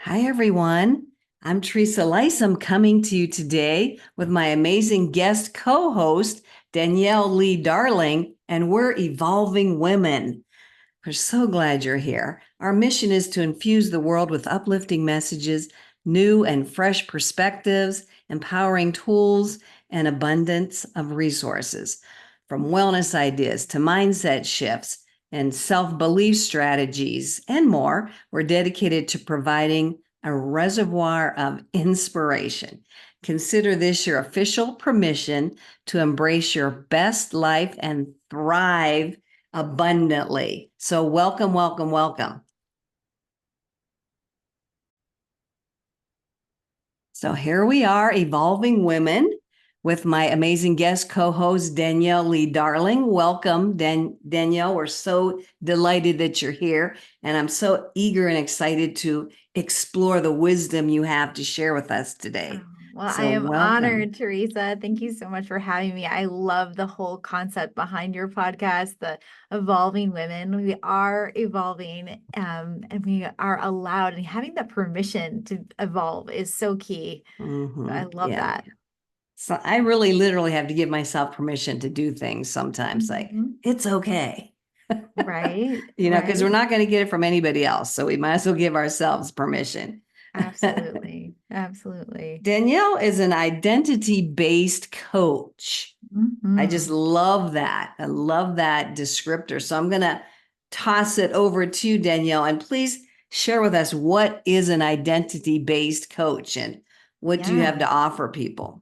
Hi, everyone. I'm Teresa Lisum coming to you today with my amazing guest co-host, Danielle Lee Darling, and we're Evolving Women. We're so glad you're here. Our mission is to infuse the world with uplifting messages, new and fresh perspectives, empowering tools, and abundance of resources. From wellness ideas to mindset shifts and self-belief strategies and more, we're dedicated to providing a reservoir of inspiration. Consider this your official permission to embrace your best life and thrive abundantly. So welcome, welcome, welcome. So here we are, Evolving Women, with my amazing guest co-host, Danielle Lee Darling. Welcome, Danielle. We're so delighted that you're here, and I'm so eager and excited to explore the wisdom you have to share with us today. Well, I So am welcome. honored, Teresa. Thank you so much for having me. I love the whole concept behind your podcast, the Evolving Women. We are evolving, and we are allowed, and having that permission to evolve is so key. So I love Yeah. that. So I really literally have to give myself permission to do things sometimes, like Mhm. it's okay. Right, Because we're right. not going to get it from anybody else. So we might as well give ourselves permission. Absolutely. Absolutely. Danielle is an identity-based coach. I just Mhm. love that. I love that descriptor. So I'm going to toss it over to Danielle, and please share with us, what is an identity-based coach and what do you have Yeah. to offer people?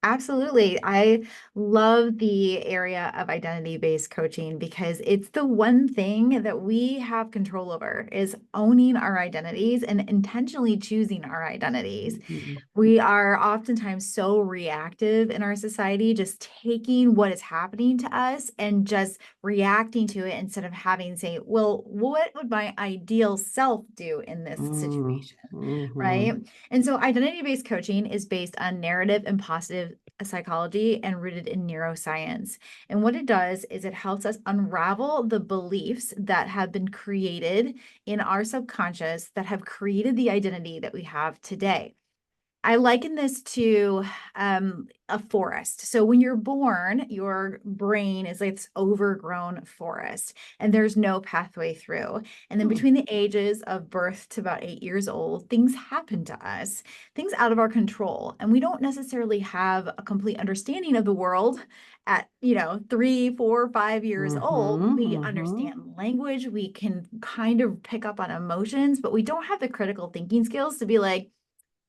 Absolutely. I love the area of identity-based coaching because it's the one thing that we have control over is owning our identities and intentionally choosing our identities. Mhm. We are oftentimes so reactive in our society, just taking what is happening to us and just reacting to it instead of having say, well, what would my ideal self do in this situation? Right. And so identity-based coaching is based on narrative and positive psychology and rooted in neuroscience. And what it does is it helps us unravel the beliefs that have been created in our subconscious that have created the identity that we have today. I liken this to a forest. So when you're born, your brain is like this overgrown forest, and there's no pathway through. And then between the ages of birth to about 8 years old, things happen to us, things out of our control, and we don't necessarily have a complete understanding of the world. At 3, 4, 5 years old, we understand language, we can kind of pick up on emotions, but we don't have the critical thinking skills to be like,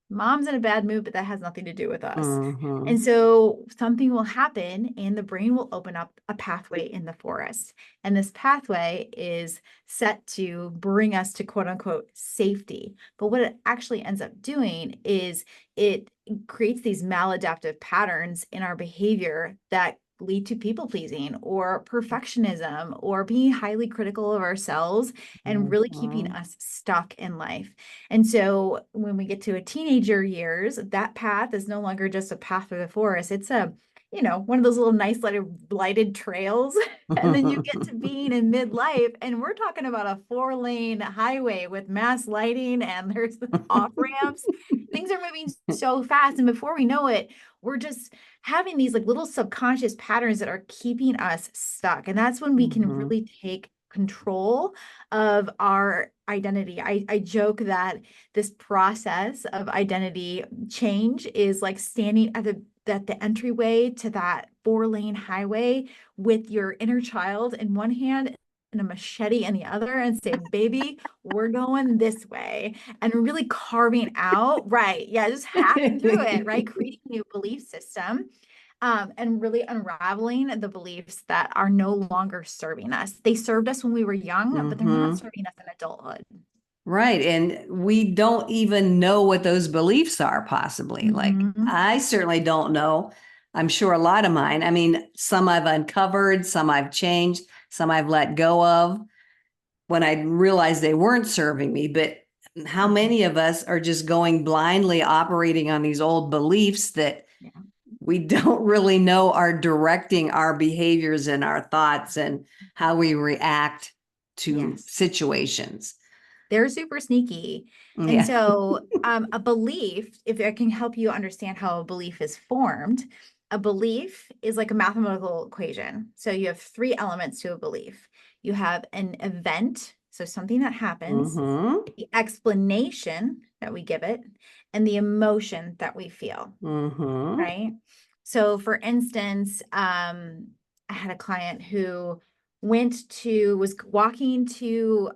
mom's in a bad mood, but that has nothing to do with us. And so something will happen and the brain will open up a pathway in the forest. And this pathway is set to bring us to quote unquote safety. But what it actually ends up doing is it creates these maladaptive patterns in our behavior that lead to people pleasing or perfectionism or being highly critical of ourselves and really keeping us stuck in life. And so when we get to a teenager years, that path is no longer just a path through the forest. It's one of those little nice little lighted trails. And then you get to being in midlife, and we're talking about a 4-lane highway with mass lighting, and there's off ramps. Things are moving so fast. And before we know it, we're just having these like little subconscious patterns that are keeping us stuck. And that's when we can really take control of our identity. I joke that this process of identity change is like standing at the entryway to that 4-lane highway with your inner child in one hand and a machete in the other and say, baby, we're going this way. And really carving out, right? Yeah, just hacking through it, right? Creating a new belief system, and really unraveling the beliefs that are no longer serving us. They served us when we were young, but they're not serving us in adulthood. Right. And we don't even know what those beliefs are, possibly. Like, Mhm. I certainly don't know. I'm sure a lot of mine, I mean, some I've uncovered, some I've changed, some I've let go of when I realized they weren't serving me. But how many of us are just going blindly operating on these old beliefs that Yeah. we don't really know are directing our behaviors and our thoughts and how we react to Yes. situations? They're super sneaky. And Yeah. so, a belief, if I can help you understand how a belief is formed, a belief is like a mathematical equation. So you have three elements to a belief. You have an event, so something that happens, Mm-hmm. the explanation that we give it, and the emotion that we feel, Mm-hmm. right? So for instance, I had a client who was walking to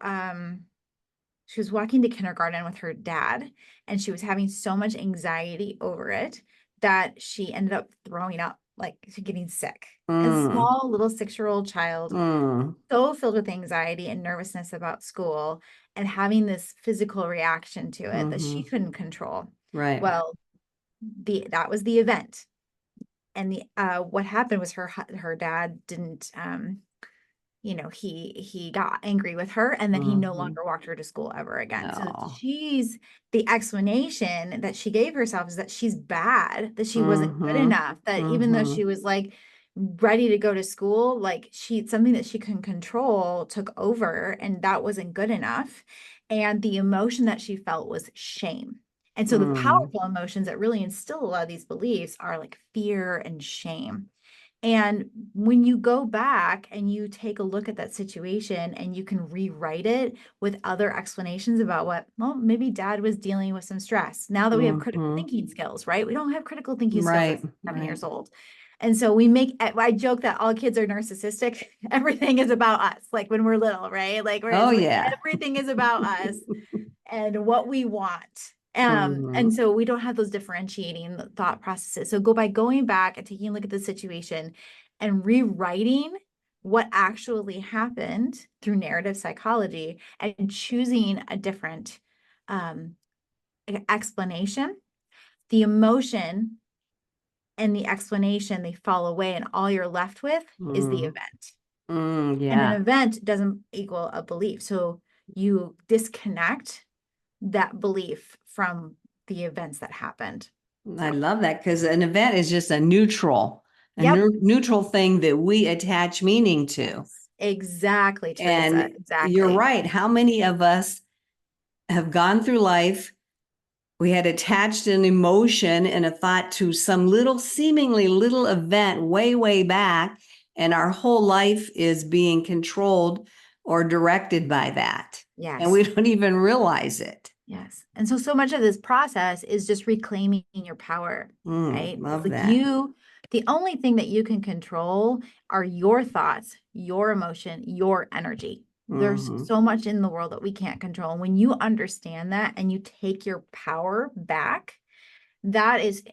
she was walking to kindergarten with her dad, and she was having so much anxiety over it that she ended up throwing up, like getting sick. A Mm. small little 6-year-old child, Mm. so filled with anxiety and nervousness about school and having this physical reaction to it that Mm-hmm. she couldn't control. Right. Well, that was the event. And the what happened was her dad didn't he got angry with her, and then he no Mm-hmm. longer walked her to school ever again. So Oh. the explanation that she gave herself is that she's bad, that she wasn't good Mm-hmm. enough, that even though Mm-hmm. she was like ready to go to school, like something that she couldn't control took over, and that wasn't good enough. And the emotion that she felt was shame. And so the Mm. powerful emotions that really instill a lot of these beliefs are like fear and shame. And when you go back and you take a look at that situation and you can rewrite it with other explanations about well, maybe dad was dealing with some stress. Now that we have critical Mm-hmm. thinking skills, right? We don't have critical thinking skills at Right. 7 years Right. old. And so I joke that all kids are narcissistic. Everything is about us, like when we're little, right? Like Oh, whereas like yeah. everything is about us and what we want. And Mm-hmm. so we don't have those differentiating thought processes. So by going back and taking a look at the situation and rewriting what actually happened through narrative psychology and choosing a different um, explanation, the emotion and the explanation, they fall away, and all you're left with is the Mm. event. Mm. And an Yeah. event doesn't equal a belief. So you disconnect that belief from the events that happened. I So, love that because an event is just a neutral, yep. neutral thing that we attach meaning to. Yes, exactly, Teresa. And you're Exactly. right. How many of us have gone through life? We had attached an emotion and a thought to some seemingly little event way, way back, and our whole life is being controlled or directed by that. And we Yes. don't even realize it. Yes. And so much of this process is just reclaiming your power, Mm, right? It's love like that. the only thing that you can control are your thoughts, your emotion, your energy. There's Hmm. so much in the world that we can't control. And when you understand that and you take your power back, that is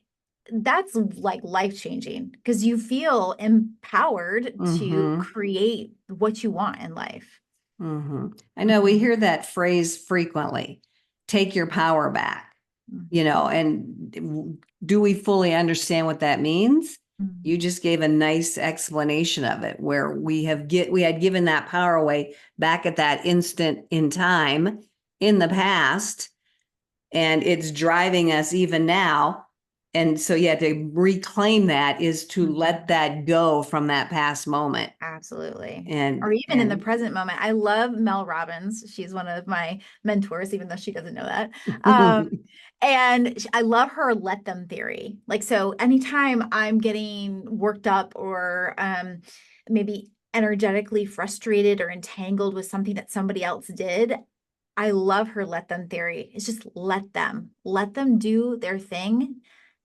that's like life changing because you feel empowered to Hmm. create what you want in life. Hmm. I know we Mhm. hear that phrase frequently, take your power back, Mhm. and do we fully understand what that means? You Mhm. just gave a nice explanation of it where we had given that power away back at that instant in time in the past, and it's driving us even now. And so, yeah, to reclaim that is to let Mhm. that go from that past moment. Absolutely. Or And even in the present moment. I love Mel Robbins. She's one of my mentors, even though she doesn't know that. Um, and I love her let them theory. Like, so anytime I'm getting worked up or maybe energetically frustrated or entangled with something that somebody else did, I love her let them theory. It's just let them do their thing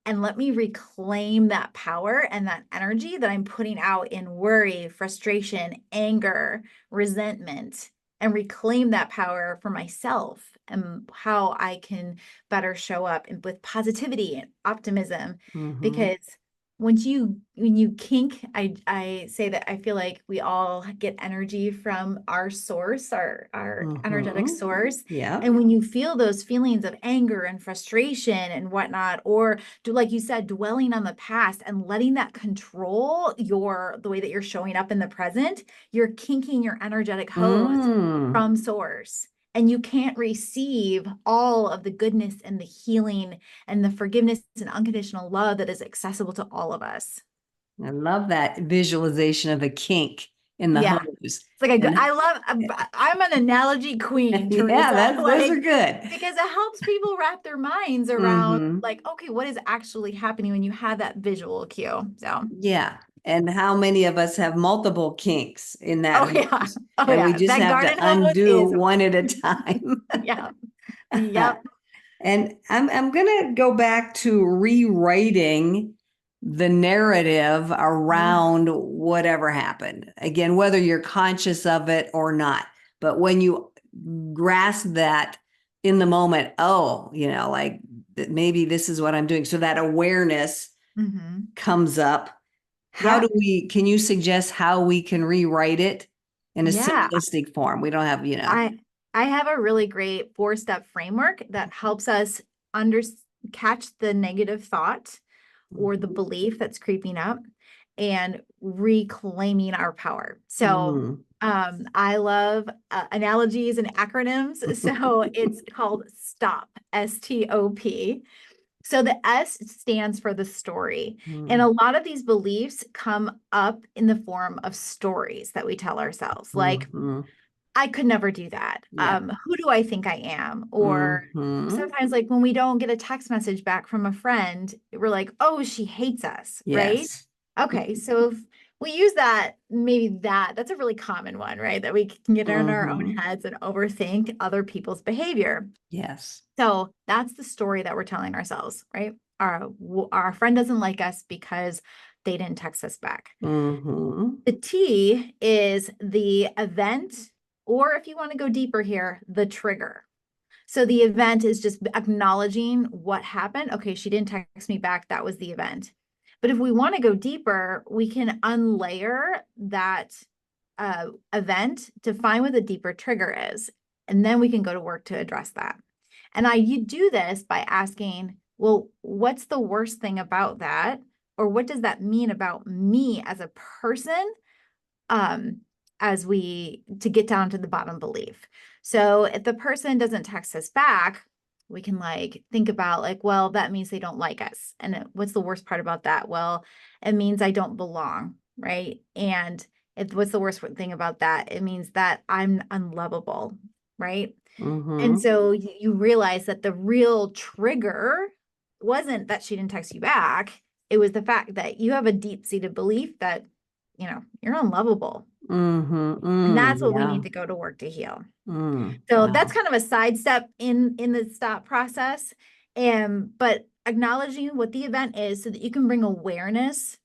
and let me reclaim that power and that energy that I'm putting out in worry, frustration, anger, resentment, and reclaim that power for myself and how I can better show up with positivity and optimism. Mhm. Because when you kink, I say that I feel like we all get energy from our source, our energetic Mhm. source. Yep. And when you feel those feelings of anger and frustration and whatnot, or like you said, dwelling on the past and letting that control the way that you're showing up in the present, you're kinking your energetic hose Mm. from source. And you can't receive all of the goodness and the healing and the forgiveness and unconditional love that is accessible to all of us. I love that visualization of a kink in the Yeah. hose. It's like a good, And I'm an analogy queen, yeah, Teresa, those are like, good. because it helps people wrap their minds around Hmm. like, okay, what is actually happening when you have that visual cue? So, Yeah. And how many of us have multiple kinks in that oh yeah. hose? Oh And we yeah. just That have to garden hose undo is, one at a time. yeah. Yep. And I'm gonna go back to rewriting the narrative Mhm. around whatever happened. Again, whether you're conscious of it or not. But when you grasp that in the moment, oh, like maybe this is what I'm doing. So that awareness Mhm. comes up. Yep. Can you suggest how we can rewrite it in a Yeah. simplistic form? We don't have, I I have a really great four-step framework that helps us under catch the negative thought or the belief that's creeping up and reclaiming our power. So, Mm, I love analogies and acronyms. So it's called STOP, STOP. So the S stands for the story. And a mm, lot of these beliefs come up in the form of stories that we tell ourselves, like, mm, I could never do that. yeah. Who do I think I am? Or Hmm. sometimes, like when we don't get a text message back from a friend, we're like, oh, she hates us, right? Yes. Okay, so if we use that, maybe that's a really common one, right? That we can get in our own Hmm. heads and overthink other people's behavior. Yes. So that's the story that we're telling ourselves, right? Our friend doesn't like us because they didn't text us back. Hmm. The T is the event, or if you want to go deeper here, the trigger. So the event is just acknowledging what happened. Okay, she didn't text me back. That was the event. But if we want to go deeper, we can unlayer that event to find what the deeper trigger is. And then we can go to work to address that. And you do this by asking, well, what's the worst thing about that? Or what does that mean about me as a person? Um, as we to get down to the bottom belief. So if the person doesn't text us back, we can like think about like, well, that means they don't like us. And what's the worst part about that? Well, it means I don't belong, right? And what's the worst thing about that? It means that I'm unlovable, right? And Hmm. so you realize that the real trigger wasn't that she didn't text you back. It was the fact that you have a deep-seated belief that, you're unlovable. Hmm. And Mm, that's what we yeah. need to go to work to heal. So that's Wow. kind of a sidestep in the stop process. But acknowledging what the event is so that you can bring awareness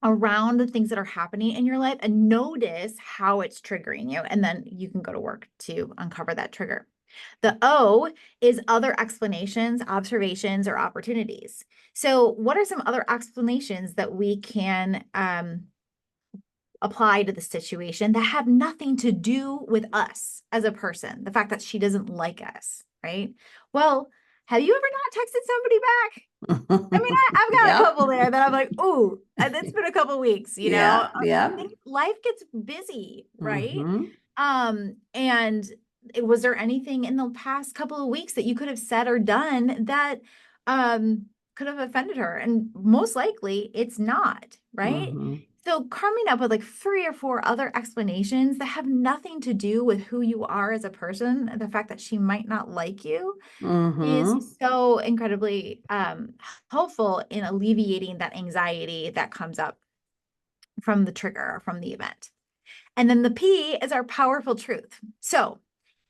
around the things that are happening in your life and notice how it's triggering you. And then you can go to work to uncover that trigger. The O is other explanations, observations, or opportunities. So, what are some other explanations that we can apply to the situation that have nothing to do with us as a person? The fact that she doesn't like us, right? Well, have you ever not texted somebody back? I mean, I've got a Yep. couple there that I'm like, oh, it's been a couple weeks, Yeah. Yeah. life gets busy, right? Hmm. And was there anything in the past couple of weeks that you could have said or done that could have offended her? And most likely it's not, right? Hmm. So coming up with like three or four other explanations that have nothing to do with who you are as a person, the fact that she might not like you is Hmm. so incredibly helpful in alleviating that anxiety that comes up from the trigger, from the event. And then the P is our powerful truth. So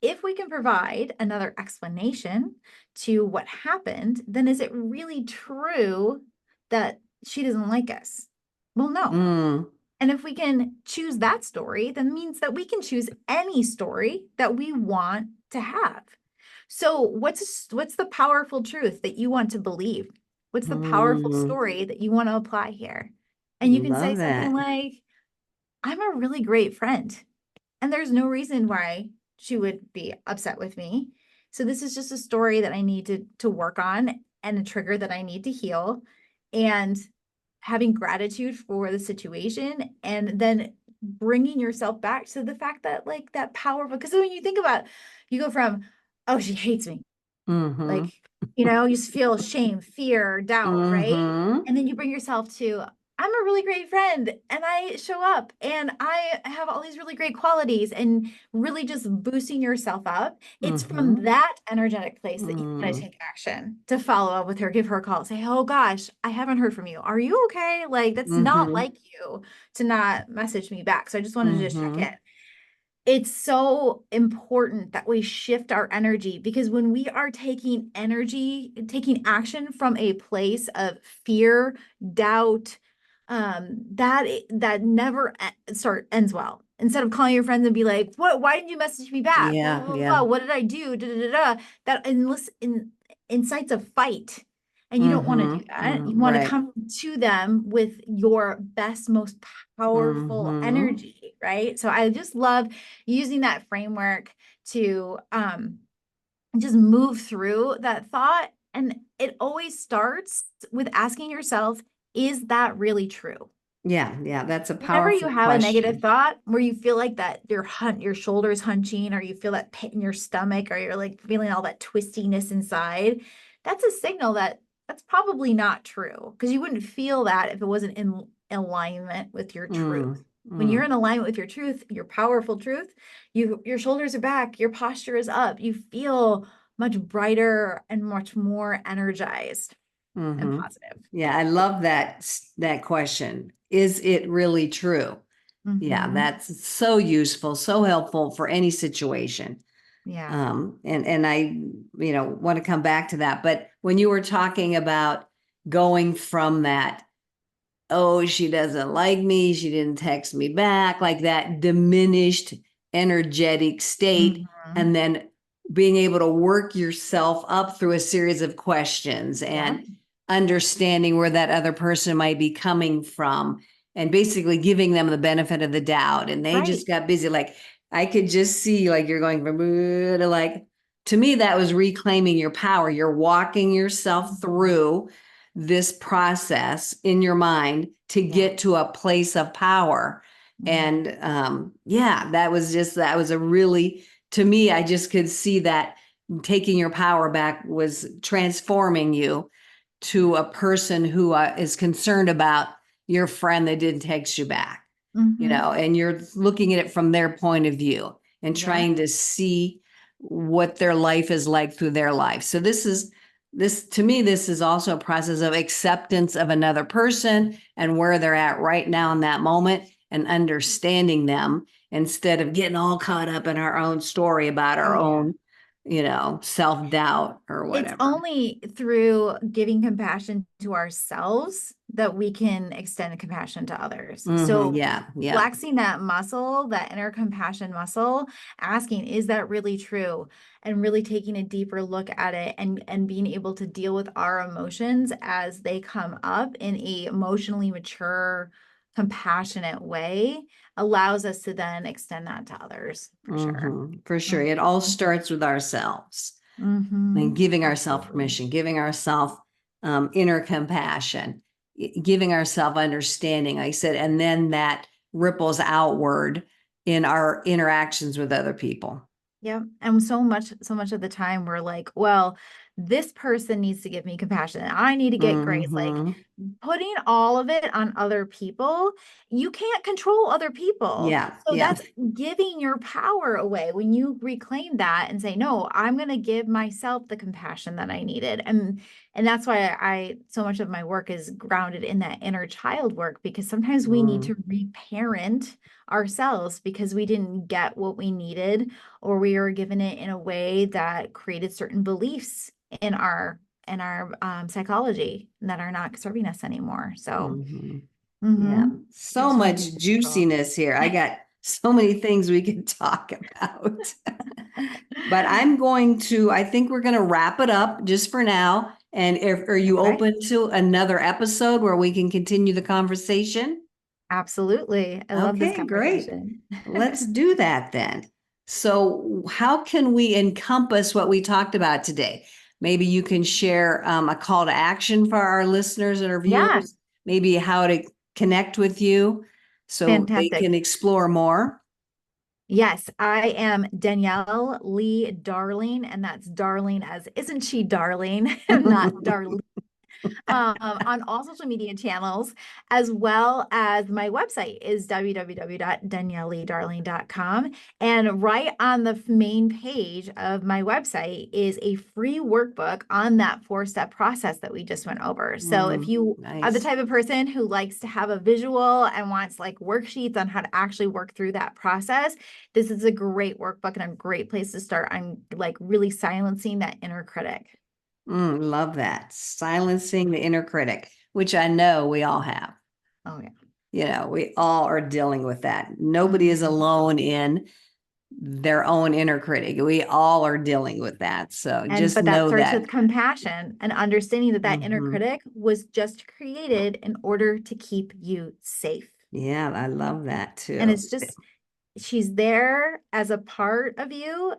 if we can provide another explanation to what happened, then is it really true that she doesn't like us? Well, no. Mm. And if we can choose that story, then means that we can choose any story that we want to have. So what's the powerful truth that you want to believe? What's the powerful Mm. story that you want to apply here? And you can say Love something that. like, I'm a really great friend, and there's no reason why she would be upset with me. So this is just a story that I need to work on and a trigger that I need to heal. And having gratitude for the situation and then bringing yourself back to the fact that like that powerful, because when you think about, you go from, oh, she hates me, Hmm. like, you feel shame, fear, doubt, right? Hmm. And then you bring yourself to, I'm a really great friend and I show up and I have all these really great qualities and really just boosting yourself up. It's from Mm-hmm. that energetic place that you want to Mm, take action to follow up with her, give her a call, say, oh gosh, I haven't heard from you. Are you okay? Like, that's not mm-hmm. like you to not message me back. So I just wanted to just check Mm-hmm. in. It's so important that we shift our energy because when we are taking action from a place of fear, doubt, that never ends well. Instead of calling your friends and be like, "What? Why didn't you message me back? Blah, Yeah, blah, blah, blah. yeah. What did I do?" Da, da, da, da. That incites a fight. And you don't want to do Mm-hmm. that. You Mm, want to right. come to them with your best, most powerful Mm-hmm. energy, right? So I just love using that framework to just move through that thought. And it always starts with asking yourself, is that really true? Yeah, yeah. That's a Whenever you powerful have a negative question. thought where you feel like that your shoulders hunching, or you feel that pit in your stomach, or you're like feeling all that twistiness inside, that's a signal that that's probably not true, because you wouldn't feel that if it wasn't in alignment with your truth. Mm, When you're mm, in alignment with your truth, your powerful truth, your shoulders are back, your posture is up, you feel much brighter and much more energized and mm-hmm. positive. Yeah, I love that question. Is it really true? Yeah, Mm-hmm. that's so useful, so helpful for any situation. Yeah. And I, want to come back to that. But when you were talking about going from that, oh, she doesn't like me, she didn't text me back, like that diminished energetic state, Mm-hmm. and then being able to work yourself up through a series of questions Yeah. and understanding where that other person might be coming from and basically giving them the benefit of the doubt. And they Right. just got busy. Like I could just see like you're going from to like, to me, that was reclaiming your power. You're walking yourself Mhm. through this process in your mind to Yeah. get to a place of power. Mhm. And yeah, that was a really, to me, I just could see that taking your power back was transforming you to a person who is concerned about your friend that didn't text you back, Mhm. and you're looking at it from their point of view and Yeah. trying to see what their life is like through their life. So this to me, this is also a process of acceptance of another person and where they're at right now in that moment and understanding them instead of getting all caught up in our own story about Oh, our yeah. own, self-doubt or It's whatever. only through giving compassion to ourselves that we can extend compassion to others. Hmm. So Yeah, yeah. flexing that muscle, that inner compassion muscle, asking, is that really true? And really taking a deeper look at it, and being able to deal with our emotions as they come up in a emotionally mature, compassionate way allows us to then extend that to others for sure. For sure. It all Mhm. starts with ourselves and Mhm. giving ourselves Absolutely. permission, giving ourselves inner compassion, giving ourselves understanding, like I said, and then that ripples outward in our interactions with other people. Yeah. And so much of the time we're like, well, this person needs to give me compassion. I need to get grace. Like Hmm. putting all of it on other people, you can't control other people. Yeah, So yeah. that's giving your power away when you reclaim that and say, no, I'm going to give myself the compassion that I needed. And that's why I so much of my work is grounded in that inner child work, because sometimes we need Mm, to reparent ourselves because we didn't get what we needed, or we were given it in a way that created certain beliefs in our psychology that are not serving us anymore. So, mhm. Yeah, mhm, I so just want to be much mindful. juiciness here. I got so many things we could talk about. But I'm going to, I think we're going to wrap it up just for now. And are you Okay, open to another episode where we can continue the conversation? absolutely. I love this Okay, great. conversation. Let's do that then. So, how can we encompass what we talked about today? Maybe you can share a call to action for our listeners and our Yeah, viewers, maybe how to connect with you so they fantastic. can explore more. Yes, I am Danielle Lee Darling, and that's darling as isn't she darling? Not darling. on all social media channels, as well as my website is www.danielleleedarling.com. And right on the main page of my website is a free workbook on that 4-step process that we just went over. So if you are the Nice. type of person who likes to have a visual and wants like worksheets on how to actually work through that process, this is a great workbook and a great place to start on like really silencing that inner critic. Love that. Silencing the inner critic, which I know we all have. Oh, yeah. You know, we all are dealing with that. Nobody is Mhm. alone in their own inner critic. We all are dealing with that. So just But that know starts that. with compassion and understanding that that inner Mhm. critic was just created in order to keep you safe. Yeah, I love that And too. it's just, she's there as a part of you,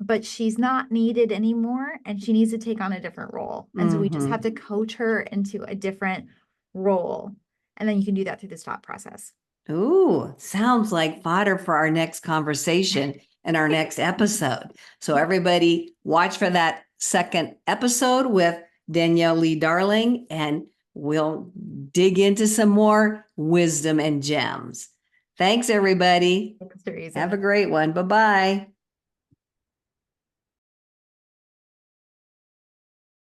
but she's not needed anymore. And she needs to take on a different role. And so we just have to coach her into a different role. And then you can do that through the stop process. Ooh, sounds like fodder for our next conversation and our next episode. So everybody watch for that second episode with Danielle Lee Darling, and we'll dig into some more wisdom and gems. Thanks, everybody. Thanks, Teresa. Have a great one. Bye-bye.